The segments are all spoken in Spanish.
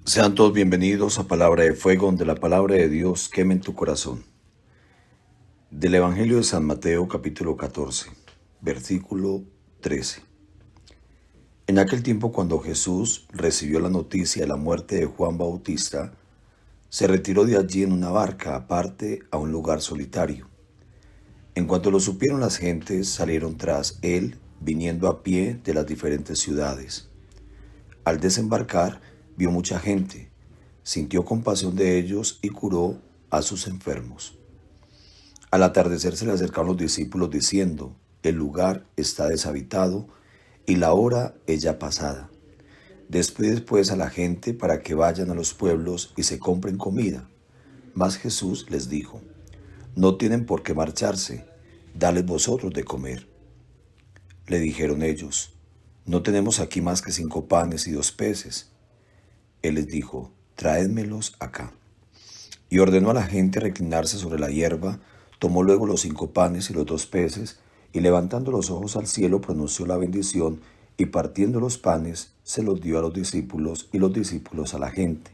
Sean todos bienvenidos a Palabra de Fuego, donde la palabra de Dios queme en tu corazón. Del Evangelio de San Mateo, capítulo 14, versículo 13. En aquel tiempo, cuando Jesús recibió la noticia de la muerte de Juan Bautista, se retiró de allí en una barca aparte a un lugar solitario. En cuanto lo supieron, las gentes salieron tras él, viniendo a pie de las diferentes ciudades. Al desembarcar, vio mucha gente, sintió compasión de ellos y curó a sus enfermos. Al atardecer se le acercaron los discípulos diciendo: el lugar está deshabitado y la hora es ya pasada. Despide pues a la gente para que vayan a los pueblos y se compren comida. Mas Jesús les dijo: no tienen por qué marcharse, dadles vosotros de comer. Le dijeron ellos: no tenemos aquí más que 5 panes y 2 peces. Él les dijo: traédmelos acá. Y ordenó a la gente reclinarse sobre la hierba. Tomó luego los 5 panes y los 2 peces, y levantando los ojos al cielo pronunció la bendición, y partiendo los panes se los dio a los discípulos, y los discípulos a la gente.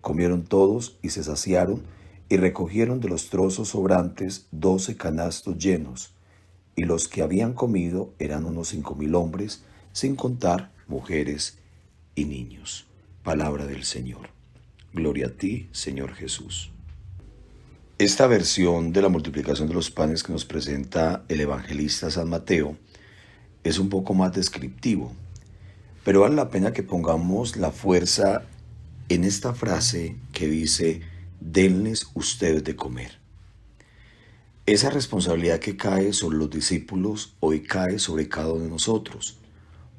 Comieron todos y se saciaron, y recogieron de los trozos sobrantes 12 canastos llenos, y los que habían comido eran unos 5.000 hombres, sin contar mujeres y niños. Palabra del Señor. Gloria a ti, Señor Jesús. Esta versión de la multiplicación de los panes que nos presenta el evangelista San Mateo es un poco más descriptivo, pero vale la pena que pongamos la fuerza en esta frase que dice: denles ustedes de comer. Esa responsabilidad que cae sobre los discípulos hoy cae sobre cada uno de nosotros.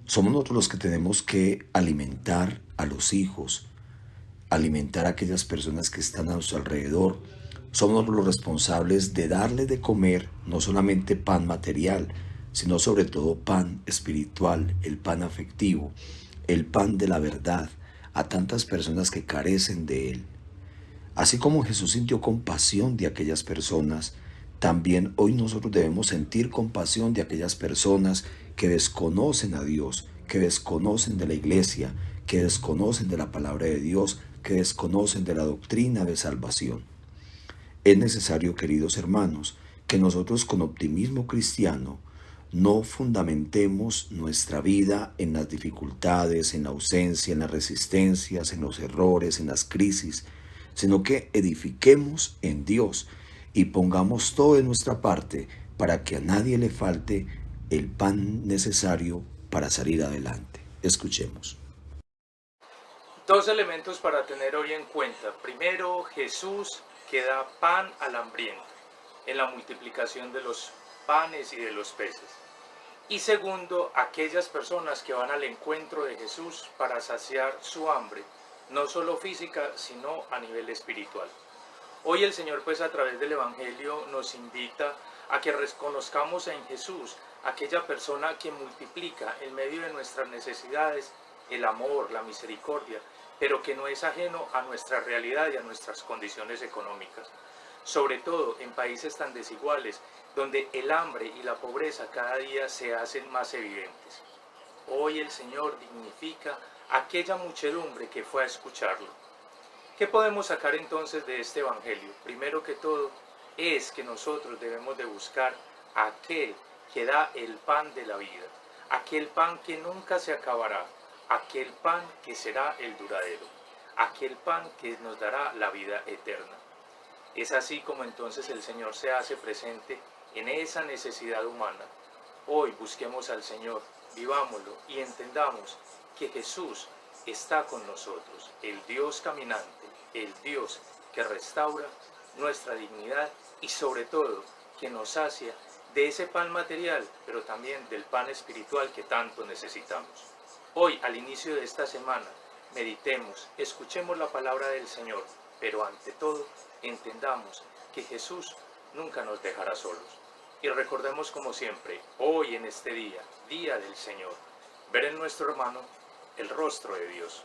Somos nosotros los que tenemos que alimentar a los hijos, alimentar a aquellas personas que están a nuestro alrededor. Somos los responsables de darle de comer no solamente pan material, sino sobre todo pan espiritual, el pan afectivo, el pan de la verdad, a tantas personas que carecen de él. Así como Jesús sintió compasión de aquellas personas, también hoy nosotros debemos sentir compasión de aquellas personas que desconocen a Dios, que desconocen de la iglesia, que desconocen de la palabra de Dios, que desconocen de la doctrina de salvación. Es necesario, queridos hermanos, que nosotros con optimismo cristiano no fundamentemos nuestra vida en las dificultades, en la ausencia, en las resistencias, en los errores, en las crisis, sino que edifiquemos en Dios y pongamos todo de nuestra parte para que a nadie le falte el pan necesario para salir adelante. Escuchemos. Dos elementos para tener hoy en cuenta. Primero, Jesús que da pan al hambriento en la multiplicación de los panes y de los peces. Y segundo, aquellas personas que van al encuentro de Jesús para saciar su hambre, no solo física, sino a nivel espiritual. Hoy el Señor, pues a través del Evangelio, nos invita a que reconozcamos en Jesús aquella persona que multiplica en medio de nuestras necesidades el amor, la misericordia, pero que no es ajeno a nuestra realidad y a nuestras condiciones económicas. Sobre todo en países tan desiguales, donde el hambre y la pobreza cada día se hacen más evidentes. Hoy el Señor dignifica a aquella muchedumbre que fue a escucharlo. ¿Qué podemos sacar entonces de este Evangelio? Primero que todo, es que nosotros debemos de buscar a aquel que da el pan de la vida, aquel pan que nunca se acabará, aquel pan que será el duradero, aquel pan que nos dará la vida eterna. Es así como entonces el Señor se hace presente en esa necesidad humana. Hoy busquemos al Señor, vivámoslo y entendamos que Jesús está con nosotros, el Dios caminante, el Dios que restaura nuestra dignidad y sobre todo que nos sacia de ese pan material, pero también del pan espiritual que tanto necesitamos. Hoy, al inicio de esta semana, meditemos, escuchemos la palabra del Señor, pero ante todo, entendamos que Jesús nunca nos dejará solos. Y recordemos como siempre, hoy en este día, día del Señor, ver en nuestro hermano el rostro de Dios.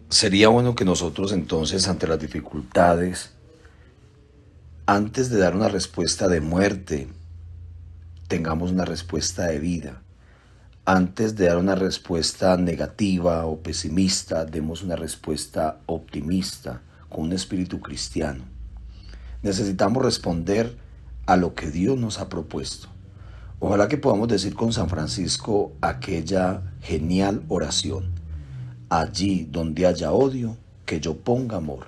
Sería bueno que nosotros entonces, ante las dificultades, antes de dar una respuesta de muerte, tengamos una respuesta de vida. Antes de dar una respuesta negativa o pesimista, demos una respuesta optimista con un espíritu cristiano. Necesitamos responder a lo que Dios nos ha propuesto. Ojalá que podamos decir con San Francisco aquella genial oración: allí donde haya odio, que yo ponga amor.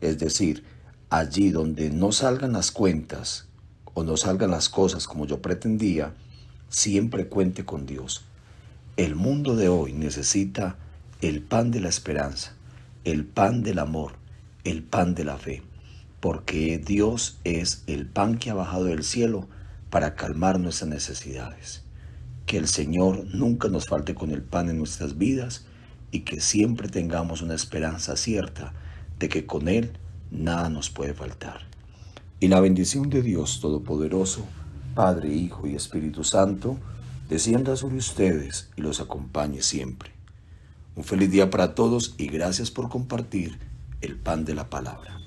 Es decir, allí donde no salgan las cuentas o no salgan las cosas como yo pretendía, siempre cuente con Dios. El mundo de hoy necesita el pan de la esperanza, el pan del amor, el pan de la fe, porque Dios es el pan que ha bajado del cielo para calmar nuestras necesidades. Que el Señor nunca nos falte con el pan en nuestras vidas y que siempre tengamos una esperanza cierta de que con Él nada nos puede faltar. Y la bendición de Dios Todopoderoso, Padre, Hijo y Espíritu Santo, descienda sobre ustedes y los acompañe siempre. Un feliz día para todos y gracias por compartir el pan de la palabra.